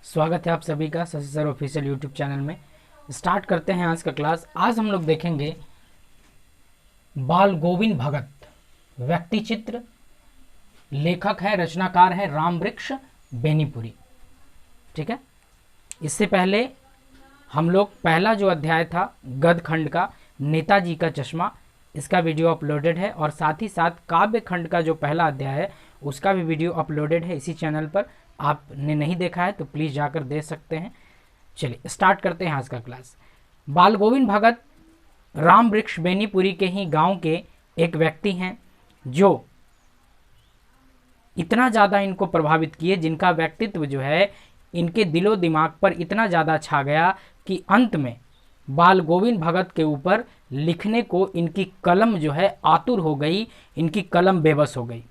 स्वागत है आप सभी का Shashi sir official YouTube channel में। स्टार्ट करते हैं आज का क्लास। आज हम लोग देखेंगे बाल गोविंद भगत। व्यक्ति चित्र, लेखक है, रचनाकार है रामवृक्ष बेनीपुरी। ठीक है, इससे पहले हम लोग पहला जो अध्याय था गद्य खंड का, नेताजी का चश्मा, इसका वीडियो अपलोडेड है और साथ ही साथ काव्य खंड का जो पहला अध्याय है उसका भी वीडियो अपलोडेड है इसी चैनल पर। आपने नहीं देखा है तो प्लीज़ जाकर देख सकते हैं। चलिए स्टार्ट करते हैं आज का क्लास। बाल गोविंद भगत रामवृक्ष बेनीपुरी के ही गांव के एक व्यक्ति हैं जो इतना ज़्यादा इनको प्रभावित किए, जिनका व्यक्तित्व जो है इनके दिलो दिमाग पर इतना ज़्यादा छा गया कि अंत में बाल गोविंद भगत के ऊपर लिखने को इनकी कलम जो है आतुर हो गई, इनकी कलम बेबस हो गई।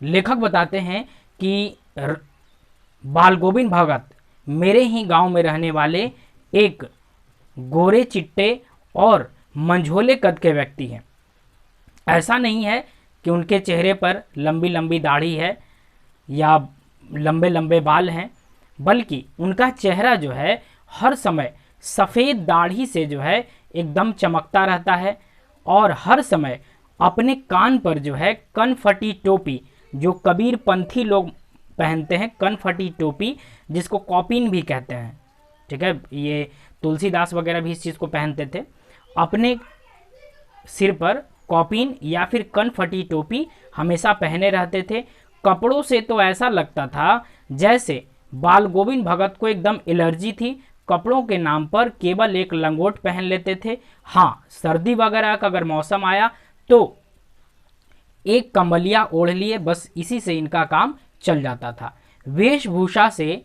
लेखक बताते हैं कि बाल गोविंद भगत मेरे ही गांव में रहने वाले एक गोरे चिट्टे और मंझोले कद के व्यक्ति हैं। ऐसा नहीं है कि उनके चेहरे पर लंबी लंबी दाढ़ी है या लंबे लंबे बाल हैं, बल्कि उनका चेहरा जो है हर समय सफ़ेद दाढ़ी से जो है एकदम चमकता रहता है और हर समय अपने कान पर जो है कनफटी टोपी, जो कबीर पंथी लोग पहनते हैं, कनफटी टोपी जिसको कॉपिन भी कहते हैं। ठीक है, ये तुलसीदास वगैरह भी इस चीज़ को पहनते थे। अपने सिर पर कॉपिन या फिर कनफटी टोपी हमेशा पहने रहते थे। कपड़ों से तो ऐसा लगता था जैसे बाल गोविंद भगत को एकदम एलर्जी थी। कपड़ों के नाम पर केवल एक लंगोट पहन लेते थे। हाँ, सर्दी वगैरह का अगर मौसम आया तो एक कंबलिया ओढ़ लिए, बस इसी से इनका काम चल जाता था। वेशभूषा से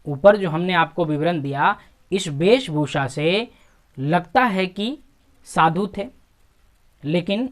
ऊपर जो हमने आपको विवरण दिया, इस वेशभूषा से लगता है कि साधु थे, लेकिन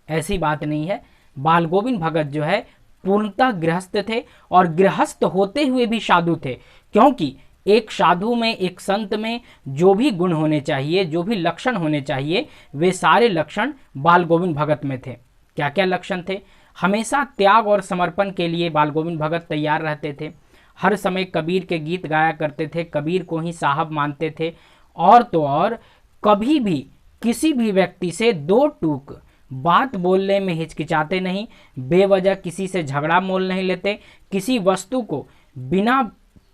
ऐसी बात नहीं है। बाल गोविंद भगत जो है पूर्णतः गृहस्थ थे और गृहस्थ होते हुए भी साधु थे, क्योंकि एक साधु में, एक संत में जो भी गुण होने चाहिए, जो भी लक्षण होने चाहिए, वे सारे लक्षण बाल गोविंद भगत में थे। क्या क्या लक्षण थे? हमेशा त्याग और समर्पण के लिए बाल गोविंद भगत तैयार रहते थे। हर समय कबीर के गीत गाया करते थे, कबीर को ही साहब मानते थे। और तो और कभी भी किसी भी व्यक्ति से दो टूक बात बोलने में हिचकिचाते नहीं, बेवजह किसी से झगड़ा मोल नहीं लेते। किसी वस्तु को बिना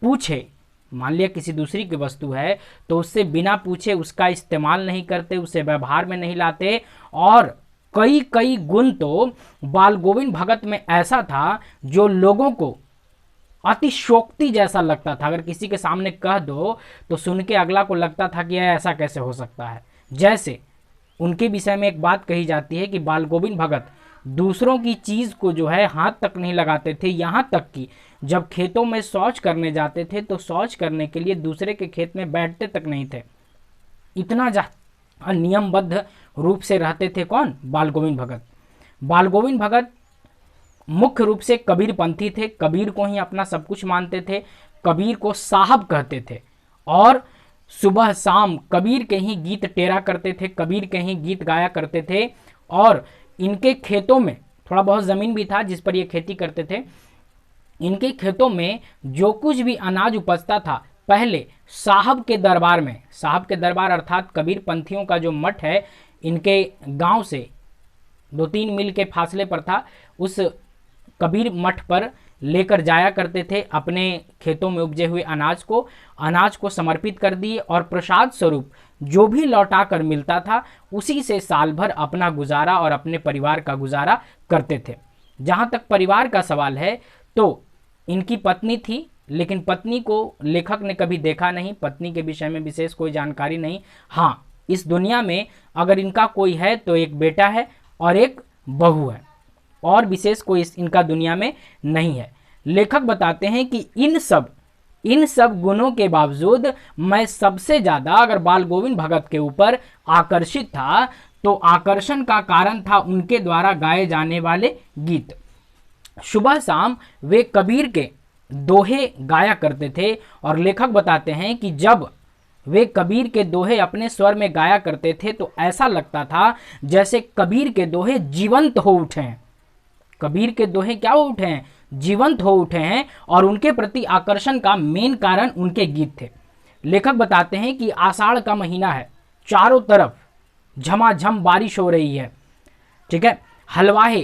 पूछे, मान लिया किसी दूसरी की वस्तु है तो उससे बिना पूछे उसका इस्तेमाल नहीं करते, उसे व्यवहार में नहीं लाते। और कई कई गुण तो बाल गोविंद भगत में ऐसा था जो लोगों को अतिशोक्ति जैसा लगता था। अगर किसी के सामने कह दो तो सुन के अगला को लगता था कि ऐसा कैसे हो सकता है। जैसे उनके विषय में एक बात कही जाती है कि बाल गोविंद भगत दूसरों की चीज़ को जो है हाथ तक नहीं लगाते थे। यहाँ तक कि जब खेतों में शौच करने जाते थे तो शौच करने के लिए दूसरे के खेत में बैठते तक नहीं थे। इतना नियमबद्ध रूप से रहते थे। कौन? बाल गोविंद भगत। बाल गोविंद भगत मुख्य रूप से कबीर पंथी थे, कबीर को ही अपना सब कुछ मानते थे, कबीर को साहब कहते थे और सुबह शाम कबीर के ही गीत टेरा करते थे, कबीर के ही गीत गाया करते थे। और इनके खेतों में थोड़ा बहुत ज़मीन भी था जिस पर ये खेती करते थे। इनके खेतों में जो कुछ भी अनाज उपजता था पहले साहब के दरबार में, साहब के दरबार अर्थात कबीर पंथियों का जो मठ है इनके गांव से 2-3 मील के फासले पर था, उस कबीर मठ पर लेकर जाया करते थे। अपने खेतों में उपजे हुए अनाज को समर्पित कर दिए और प्रसाद स्वरूप जो भी लौटा कर मिलता था उसी से साल भर अपना गुजारा और अपने परिवार का गुजारा करते थे। जहाँ तक परिवार का सवाल है तो इनकी पत्नी थी, लेकिन पत्नी को लेखक ने कभी देखा नहीं, पत्नी के विषय में विशेष कोई जानकारी नहीं। हाँ, इस दुनिया में अगर इनका कोई है तो एक बेटा है और एक बहू है, और विशेष कोई इनका दुनिया में नहीं है। लेखक बताते हैं कि इन सब गुणों के बावजूद मैं सबसे ज़्यादा अगर बाल गोविंद भगत के ऊपर आकर्षित था तो आकर्षण का कारण था उनके द्वारा गाए जाने वाले गीत। सुबह शाम वे कबीर के दोहे गाया करते थे और लेखक बताते हैं कि जब वे कबीर के दोहे अपने स्वर में गाया करते थे तो ऐसा लगता था जैसे कबीर के दोहे जीवंत हो उठे हैं। कबीर के दोहे क्या हो उठे हैं, जीवंत हो उठे हैं, और उनके प्रति आकर्षण का मेन कारण उनके गीत थे। लेखक बताते हैं कि आषाढ़ का महीना है, चारों तरफ झमाझम बारिश हो रही है, ठीक है, हलवाहे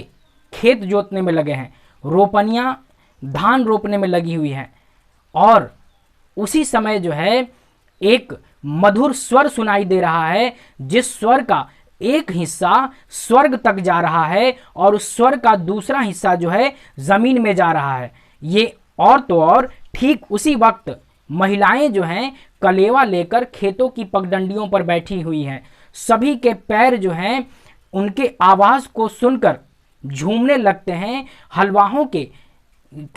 खेत जोतने में लगे हैं, रोपनियां धान रोपने में लगी हुई हैं, और उसी समय जो है एक मधुर स्वर सुनाई दे रहा है, जिस स्वर का एक हिस्सा स्वर्ग तक जा रहा है और उस स्वर का दूसरा हिस्सा जो है जमीन में जा रहा है। ये और तो और ठीक उसी वक्त महिलाएं जो हैं कलेवा लेकर खेतों की पगडंडियों पर बैठी हुई हैं। सभी के पैर जो हैं उनके आवाज को सुनकर झूमने लगते हैं। हलवाहों की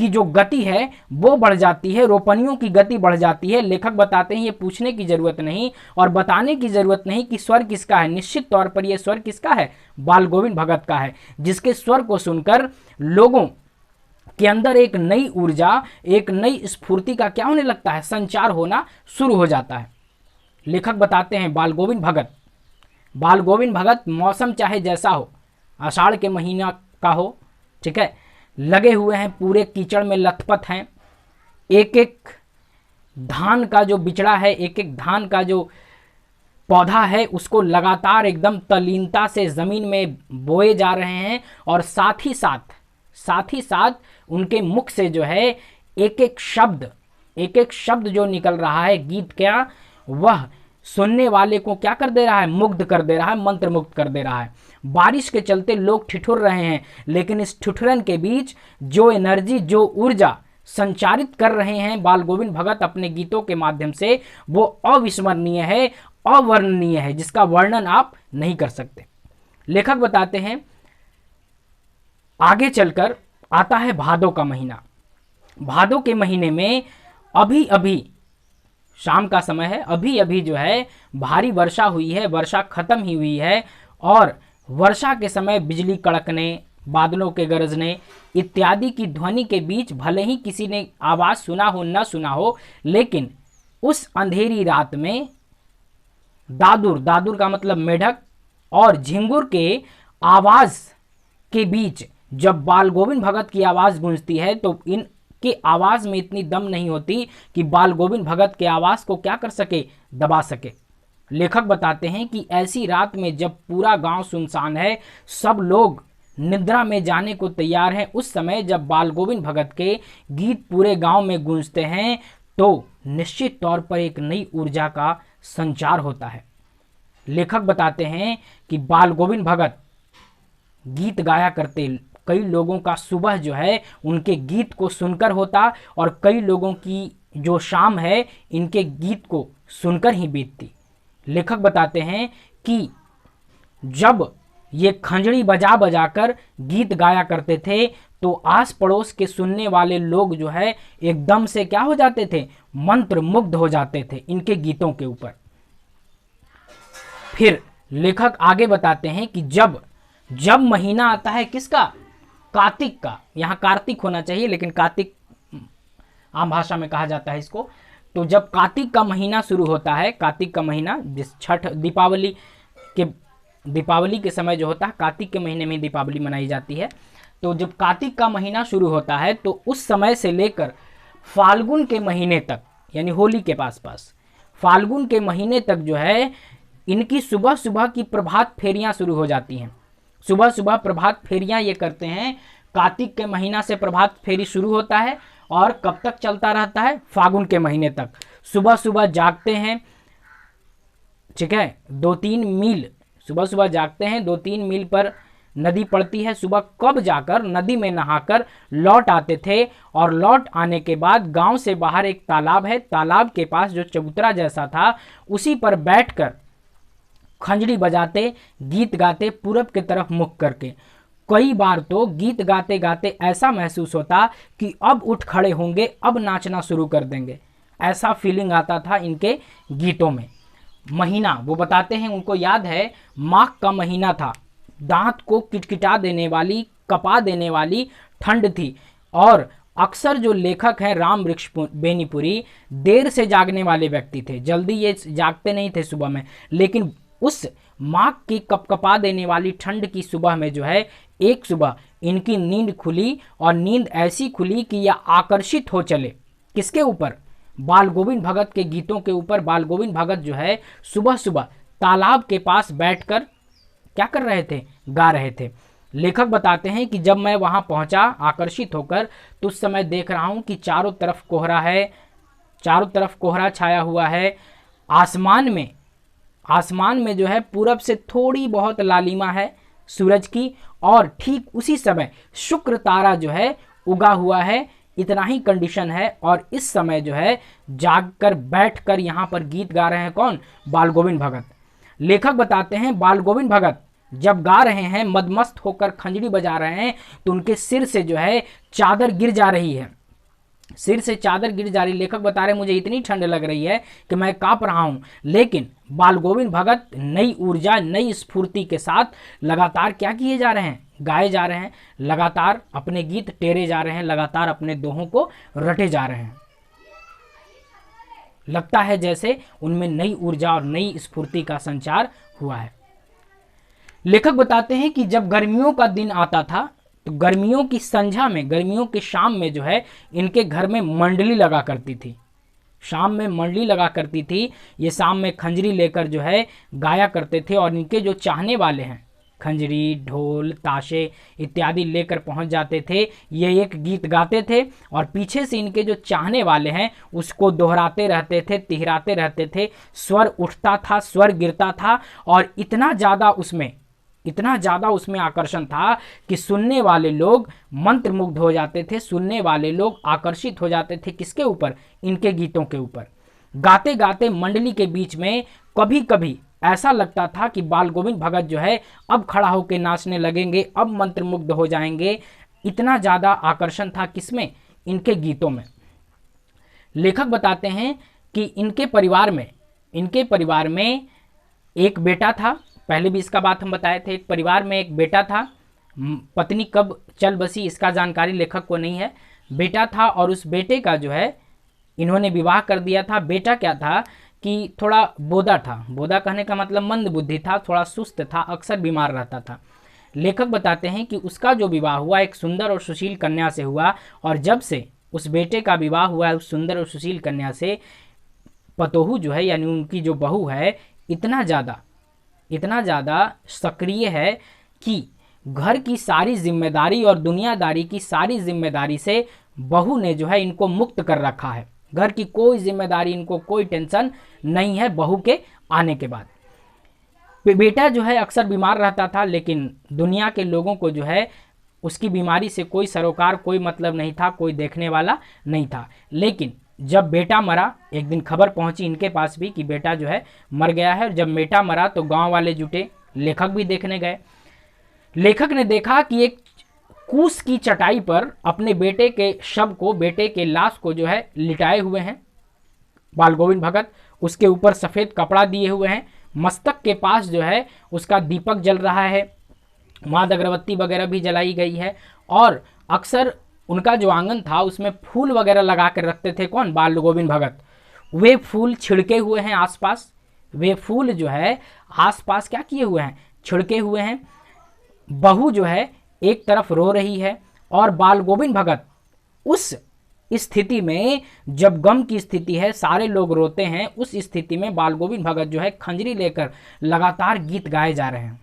जो गति है वो बढ़ जाती है, रोपनियों की गति बढ़ जाती है। लेखक बताते हैं ये पूछने की जरूरत नहीं और बताने की जरूरत नहीं कि स्वर किसका है, निश्चित तौर पर यह स्वर किसका है, बाल गोविंद भगत का है, जिसके स्वर को सुनकर लोगों के अंदर एक नई ऊर्जा, एक नई स्फूर्ति का क्या होने लगता है, संचार होना शुरू हो जाता है। लेखक बताते हैं बाल गोविंद भगत मौसम चाहे जैसा हो, आषाढ़ के महीना का हो, ठीक है, लगे हुए हैं, पूरे कीचड़ में लथपथ हैं। एक एक धान का जो बिचड़ा है, एक एक धान का जो पौधा है, उसको लगातार एकदम तल्लीनता से जमीन में बोए जा रहे हैं, और साथ ही साथ उनके मुख से जो है एक एक शब्द जो निकल रहा है, गीत क्या, वह सुनने वाले को क्या कर दे रहा है, मुग्ध कर दे रहा है, मंत्र मुग्ध कर दे रहा है। बारिश के चलते लोग ठिठुर रहे हैं, लेकिन इस ठिठुरन के बीच जो एनर्जी, जो ऊर्जा संचारित कर रहे हैं बाल गोविंद भगत अपने गीतों के माध्यम से, वो अविस्मरणीय है, अवर्णनीय है, जिसका वर्णन आप नहीं कर सकते। लेखक बताते हैं आगे चलकर आता है भादों का महीना। भादों के महीने में अभी शाम का समय है, अभी जो है भारी वर्षा हुई है, वर्षा खत्म ही हुई है, और वर्षा के समय बिजली कड़कने, बादलों के गरजने इत्यादि की ध्वनि के बीच भले ही किसी ने आवाज सुना हो न सुना हो, लेकिन उस अंधेरी रात में दादुर का मतलब मेढक और झिंगुर के आवाज के बीच जब बाल गोविंद भगत की आवाज गूंजती है, तो इनके आवाज में इतनी दम नहीं होती कि बाल गोविंद भगत के आवाज को क्या कर सके, दबा सके। लेखक बताते हैं कि ऐसी रात में जब पूरा गांव सुनसान है, सब लोग निद्रा में जाने को तैयार हैं, उस समय जब बाल गोविंद भगत के गीत पूरे गांव में गूंजते हैं, तो निश्चित तौर पर एक नई ऊर्जा का संचार होता है। लेखक बताते हैं कि बाल गोविंद भगत गीत गाया करते, कई लोगों का सुबह जो है उनके गीत को सुनकर होता, और कई लोगों की जो शाम है इनके गीत को सुनकर ही बीतती। लेखक बताते हैं कि जब ये खंजड़ी बजा कर गीत गाया करते थे, तो आस पड़ोस के सुनने वाले लोग जो है एकदम से क्या हो जाते थे, मंत्र मुग्ध हो जाते थे इनके गीतों के ऊपर। फिर लेखक आगे बताते हैं कि जब महीना आता है किसका, कार्तिक का, यहाँ कार्तिक होना चाहिए लेकिन कार्तिक आम भाषा में कहा जाता है इसको। तो जब कार्तिक का महीना शुरू होता है, कार्तिक का महीना जिस छठ दीपावली के समय जो होता है, कार्तिक के महीने में दीपावली मनाई जाती है। तो जब कार्तिक का महीना शुरू होता है, तो उस समय से लेकर फाल्गुन के महीने तक, यानी होली के पास फाल्गुन के महीने तक जो है इनकी सुबह की प्रभात फेरियां शुरू हो जाती हैं। सुबह प्रभात फेरियां ये करते हैं। कार्तिक के महीना से प्रभात फेरी शुरू होता है और कब तक चलता रहता है, फागुन के महीने तक। सुबह जागते हैं, ठीक है, 2-3 मील सुबह जागते हैं, 2-3 मील पर नदी पड़ती है। सुबह कब जाकर नदी में नहाकर लौट आते थे, और लौट आने के बाद गांव से बाहर एक तालाब है, तालाब के पास जो चबूतरा जैसा था, उसी पर बैठकर खंजड़ी बजाते, गीत गाते, पूरब की तरफ मुख करके। कई बार तो गीत गाते गाते ऐसा महसूस होता कि अब उठ खड़े होंगे, अब नाचना शुरू कर देंगे, ऐसा फीलिंग आता था इनके गीतों में। महीना वो बताते हैं, उनको याद है माघ का महीना था, दांत को किटकिटा देने वाली, कपा देने वाली ठंड थी, और अक्सर जो लेखक हैं राम वृक्ष बेनीपुरी देर से जागने वाले व्यक्ति थे, जल्दी ये जागते नहीं थे सुबह में, लेकिन उस माघ की कपकपा देने वाली ठंड की सुबह में जो है, एक सुबह इनकी नींद खुली और नींद ऐसी खुली कि यह आकर्षित हो चले। किसके ऊपर? बाल गोविंद भगत के गीतों के ऊपर। बाल गोविंद भगत जो है सुबह सुबह तालाब के पास बैठकर क्या कर रहे थे? गा रहे थे। लेखक बताते हैं कि जब मैं वहां पहुंचा आकर्षित होकर, तो उस समय देख रहा हूं कि चारों तरफ कोहरा है, चारों तरफ कोहरा छाया हुआ है। आसमान में जो है पूरब से थोड़ी बहुत लालिमा है सूरज की, और ठीक उसी समय शुक्र तारा जो है उगा हुआ है। इतना ही कंडीशन है, और इस समय जो है जागकर बैठकर यहाँ पर गीत गा रहे हैं कौन? बाल गोविंद भगत। लेखक बताते हैं बाल गोविंद भगत जब गा रहे हैं, मदमस्त होकर खंजरी बजा रहे हैं, तो उनके सिर से जो है चादर गिर जा रही है, सिर से चादर गिर जा रही। लेखक बता रहे मुझे इतनी ठंड लग रही है कि मैं कांप रहा हूं, लेकिन बाल गोविंद भगत नई ऊर्जा, नई स्फूर्ति के साथ लगातार क्या किए जा रहे हैं? गाए जा रहे हैं, लगातार अपने गीत टेरे जा रहे हैं, लगातार अपने दोहों को रटे जा रहे हैं। लगता है जैसे उनमें नई ऊर्जा और नई स्फूर्ति का संचार हुआ है। लेखक बताते हैं कि जब गर्मियों का दिन आता था, तो गर्मियों की संध्या में, गर्मियों की शाम में जो है इनके घर में मंडली लगा करती थी। शाम में मंडली लगा करती थी। ये शाम में खंजरी लेकर जो है गाया करते थे, और इनके जो चाहने वाले हैं खंजरी, ढोल, ताशे इत्यादि लेकर पहुंच जाते थे। ये एक गीत गाते थे, और पीछे से इनके जो चाहने वाले हैं उसको दोहराते रहते थे, तिहराते रहते थे। स्वर उठता था, स्वर गिरता था, और इतना ज़्यादा उसमें आकर्षण था कि सुनने वाले लोग मंत्रमुग्ध हो जाते थे, सुनने वाले लोग आकर्षित हो जाते थे। किसके ऊपर? इनके गीतों के ऊपर। गाते गाते मंडली के बीच में कभी कभी ऐसा लगता था कि बाल गोविंद भगत जो है अब खड़ा होकर नाचने लगेंगे, अब मंत्रमुग्ध हो जाएंगे। इतना ज़्यादा आकर्षण था किसमें? इनके गीतों में। लेखक बताते हैं कि इनके परिवार में एक बेटा था। पहले भी इसका बात हम बताए थे। एक परिवार में एक बेटा था, पत्नी कब चल बसी इसका जानकारी लेखक को नहीं है। बेटा था, और उस बेटे का जो है इन्होंने विवाह कर दिया था। बेटा क्या था कि थोड़ा बोदा था। बोदा कहने का मतलब मंद बुद्धि था, थोड़ा सुस्त था, अक्सर बीमार रहता था। लेखक बताते हैं कि उसका जो विवाह हुआ एक सुंदर और सुशील कन्या से हुआ, और जब से उस बेटे का विवाह हुआ है उस सुंदर और सुशील कन्या से, पतोहू जो है यानी उनकी जो बहू है इतना ज़्यादा सक्रिय है कि घर की सारी जिम्मेदारी और दुनियादारी की सारी जिम्मेदारी से बहू ने जो है इनको मुक्त कर रखा है। घर की कोई जिम्मेदारी, इनको कोई टेंशन नहीं है बहू के आने के बाद। बेटा जो है अक्सर बीमार रहता था, लेकिन दुनिया के लोगों को जो है उसकी बीमारी से कोई सरोकार, कोई मतलब नहीं था, कोई देखने वाला नहीं था। लेकिन जब बेटा मरा, एक दिन खबर पहुंची इनके पास भी कि बेटा जो है मर गया है। जब बेटा मरा तो गांव वाले जुटे, लेखक भी देखने गए। लेखक ने देखा कि एक कूस की चटाई पर अपने बेटे के शव को, बेटे के लाश को जो है लिटाए हुए हैं बाल गोविंद भगत। उसके ऊपर सफ़ेद कपड़ा दिए हुए हैं, मस्तक के पास जो है उसका दीपक जल रहा है, माद अगरबत्ती वगैरह भी जलाई गई है। और अक्सर उनका जो आंगन था उसमें फूल वगैरह लगा कर रखते थे कौन? बाल गोविंद भगत। वे फूल छिड़के हुए हैं आसपास, वे फूल जो है आसपास क्या किए हुए हैं? छिड़के हुए हैं। बहू जो है एक तरफ रो रही है, और बाल गोविंद भगत उस स्थिति में, जब गम की स्थिति है, सारे लोग रोते हैं, उस स्थिति में बाल गोविंद भगत जो है खंजरी लेकर लगातार गीत गाए जा रहे हैं,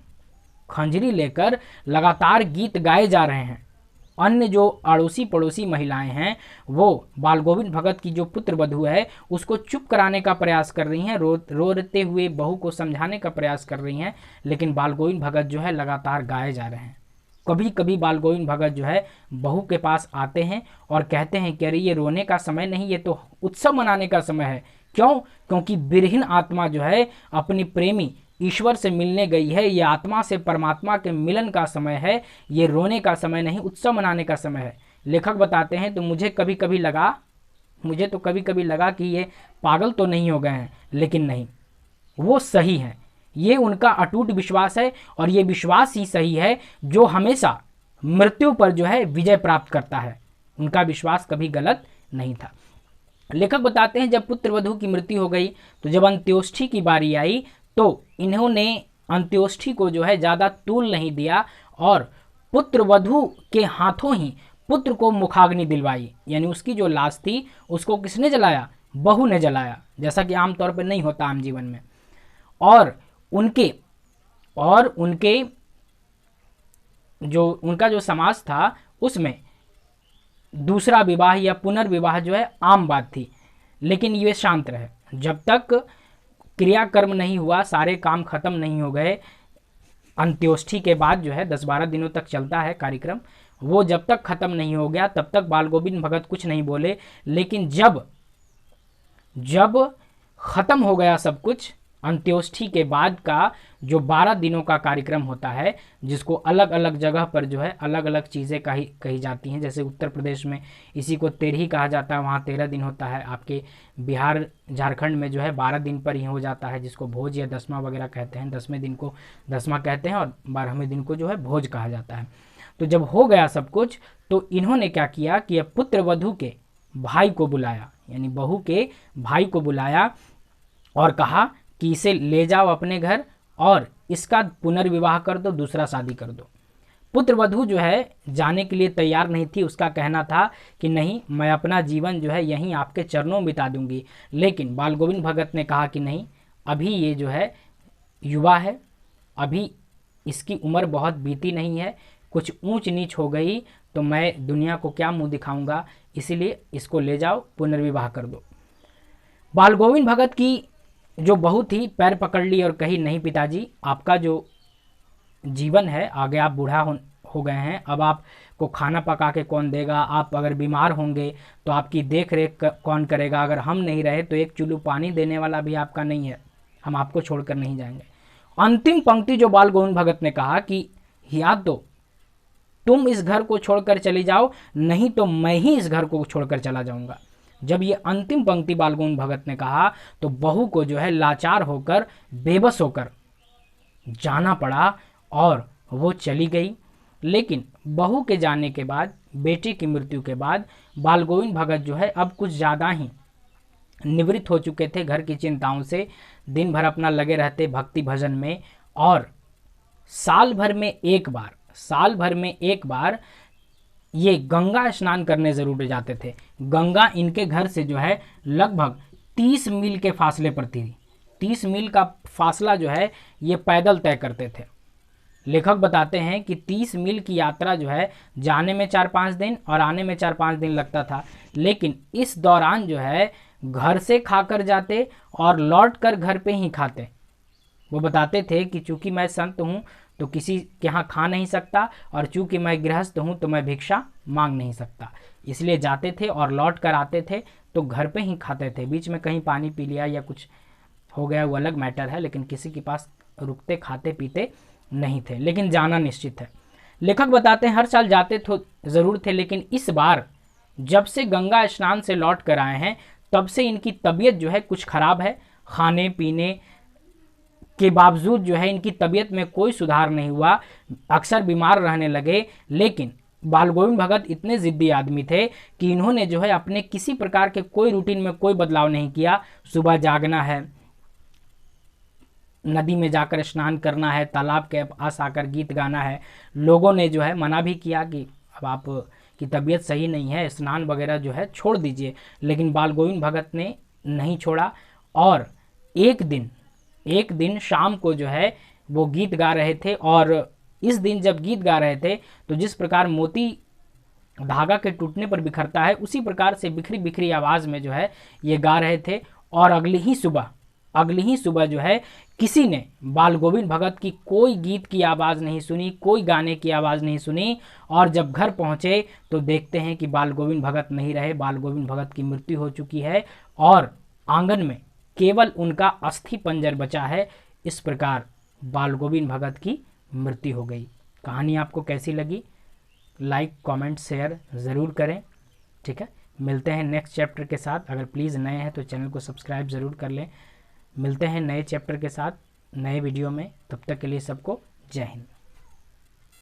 खंजरी लेकर लगातार गीत गाए जा रहे हैं। अन्य जो अड़ोसी पड़ोसी महिलाएं हैं वो बाल गोविंद भगत की जो पुत्र वधू है उसको चुप कराने का प्रयास कर रही हैं, रोते हुए बहू को समझाने का प्रयास कर रही हैं, लेकिन बाल गोविंद भगत जो है लगातार गाए जा रहे हैं। कभी कभी बाल गोविंद भगत जो है बहू के पास आते हैं और कहते हैं कि अरे ये रोने का समय नहीं, ये तो उत्सव मनाने का समय है। क्यों? क्योंकि बिरहीन आत्मा जो है अपनी प्रेमी ईश्वर से मिलने गई है। ये आत्मा से परमात्मा के मिलन का समय है, ये रोने का समय नहीं, उत्सव मनाने का समय है। लेखक बताते हैं तो मुझे तो कभी कभी लगा कि ये पागल तो नहीं हो गए हैं, लेकिन नहीं, वो सही है। ये उनका अटूट विश्वास है, और ये विश्वास ही सही है जो हमेशा मृत्यु पर जो है विजय प्राप्त करता है। उनका विश्वास कभी गलत नहीं था। लेखक बताते हैं जब पुत्र वधू की मृत्यु हो गई तो जब अंत्योष्ठी की बारी आई तो इन्होंने अंत्योष्ठी को जो है ज़्यादा तूल नहीं दिया, और पुत्र वधू के हाथों ही पुत्र को मुखाग्नि दिलवाई, यानी उसकी जो लाश थी उसको किसने जलाया? बहू ने जलाया, जैसा कि आमतौर पर नहीं होता आम जीवन में। और उनके जो उनका जो समाज था उसमें दूसरा विवाह या पुनर्विवाह जो है आम बात थी, लेकिन ये शांत रहे जब तक क्रियाकर्म नहीं हुआ, सारे काम खत्म नहीं हो गए। अंत्योष्ठी के बाद जो है 10-12 दिनों तक चलता है कार्यक्रम, वो जब तक खत्म नहीं हो गया तब तक बाल गोविंद भगत कुछ नहीं बोले। लेकिन जब खत्म हो गया सब कुछ, अंत्योष्ठी के बाद का जो 12 दिनों का कार्यक्रम होता है, जिसको अलग अलग जगह पर जो है अलग अलग चीज़ें कही जाती हैं, जैसे उत्तर प्रदेश में इसी को तेरही कहा जाता है, वहाँ 13 दिन होता है। आपके बिहार झारखंड में जो है 12 दिन पर ही हो जाता है, जिसको भोज या दसवां वगैरह कहते हैं। 10वें दिन को दसवां कहते हैं और 12वें दिन को जो है भोज कहा जाता है। तो जब हो गया सब कुछ, तो इन्होंने क्या किया कि पुत्र वधू के भाई को बुलाया, यानी बहू के भाई को बुलाया और कहा कि इसे ले जाओ अपने घर और इसका पुनर्विवाह कर दो, दूसरा शादी कर दो। पुत्र वधू जो है जाने के लिए तैयार नहीं थी, उसका कहना था कि नहीं, मैं अपना जीवन जो है यहीं आपके चरणों में बिता दूंगी। लेकिन बाल गोविंद भगत ने कहा कि नहीं, अभी ये जो है युवा है, अभी इसकी उम्र बहुत बीती नहीं है, कुछ ऊंच नीच हो गई तो मैं दुनिया को क्या मुंह दिखाऊंगा, इसीलिए इसको ले जाओ, पुनर्विवाह कर दो। बाल गोविंद भगत की जो बहू थी पैर पकड़ ली और कही, नहीं पिताजी, आपका जो जीवन है, आगे आप बूढ़ा हो गए हैं, अब आपको खाना पका के कौन देगा? आप अगर बीमार होंगे तो आपकी देख रेख कौन करेगा? अगर हम नहीं रहे तो एक चुल्लू पानी देने वाला भी आपका नहीं है, हम आपको छोड़कर नहीं जाएंगे। अंतिम पंक्ति जो बाल गोविंद भगत ने कहा कि या तो तुम इस घर को छोड़कर चली जाओ, नहीं तो मैं ही इस घर को छोड़कर चला जाऊंगा। जब ये अंतिम पंक्ति बाल गोविंद भगत ने कहा तो बहू को जो है लाचार होकर, बेबस होकर जाना पड़ा और वो चली गई। लेकिन बहू के जाने के बाद, बेटे की मृत्यु के बाद, बाल गोविंद भगत जो है अब कुछ ज़्यादा ही निवृत्त हो चुके थे घर की चिंताओं से। दिन भर अपना लगे रहते भक्ति भजन में, और साल भर में एक बार ये गंगा स्नान करने ज़रूर जाते थे। गंगा इनके घर से जो है लगभग 30 मील के फासले पर थी। 30 मील का फासला जो है ये पैदल तय करते थे। लेखक बताते हैं कि 30 मील की यात्रा जो है जाने में 4-5 दिन और आने में 4-5 दिन लगता था, लेकिन इस दौरान जो है घर से खाकर जाते और लौट कर घर पे ही खाते। वो बताते थे कि चूँकि मैं संत हूँ तो किसी के यहाँ खा नहीं सकता, और चूँकि मैं गृहस्थ हूँ तो मैं भिक्षा मांग नहीं सकता, इसलिए जाते थे और लौट कर आते थे तो घर पे ही खाते थे। बीच में कहीं पानी पी लिया या कुछ हो गया वो अलग मैटर है, लेकिन किसी के पास रुकते खाते पीते नहीं थे, लेकिन जाना निश्चित है। लेखक बताते हैं हर साल जाते तो ज़रूर थे, लेकिन इस बार जब से गंगा स्नान से लौट कर आए हैं तब से इनकी तबीयत जो है कुछ ख़राब है। खाने पीने के बावजूद जो है इनकी तबीयत में कोई सुधार नहीं हुआ, अक्सर बीमार रहने लगे। लेकिन बाल गोविंद भगत इतने ज़िद्दी आदमी थे कि इन्होंने जो है अपने किसी प्रकार के कोई रूटीन में कोई बदलाव नहीं किया। सुबह जागना है, नदी में जाकर स्नान करना है, तालाब के पास आकर गीत गाना है। लोगों ने जो है मना भी किया कि अब आप की तबीयत सही नहीं है, स्नान वगैरह जो है छोड़ दीजिए, लेकिन बाल गोविंद भगत ने नहीं छोड़ा। और एक दिन शाम को जो है वो गीत गा रहे थे, और इस दिन जब गीत गा रहे थे तो जिस प्रकार मोती धागा के टूटने पर बिखरता है, उसी प्रकार से बिखरी बिखरी आवाज़ में जो है ये गा रहे थे। और अगली ही सुबह जो है किसी ने बाल गोविंद भगत की कोई गीत की आवाज़ नहीं सुनी, कोई गाने की आवाज़ नहीं सुनी। और जब घर पहुँचे तो देखते हैं कि बाल गोविंद भगत नहीं रहे, बाल गोविंद भगत की मृत्यु हो चुकी है और आंगन में केवल उनका अस्थि पंजर बचा है। इस प्रकार बाल गोविंद भगत की मृत्यु हो गई। कहानी आपको कैसी लगी? लाइक कमेंट शेयर ज़रूर करें, ठीक है। मिलते हैं नेक्स्ट चैप्टर के साथ। अगर प्लीज़ नए हैं तो चैनल को सब्सक्राइब ज़रूर कर लें। मिलते हैं नए चैप्टर के साथ नए वीडियो में, तब तक के लिए सबको जय हिंद।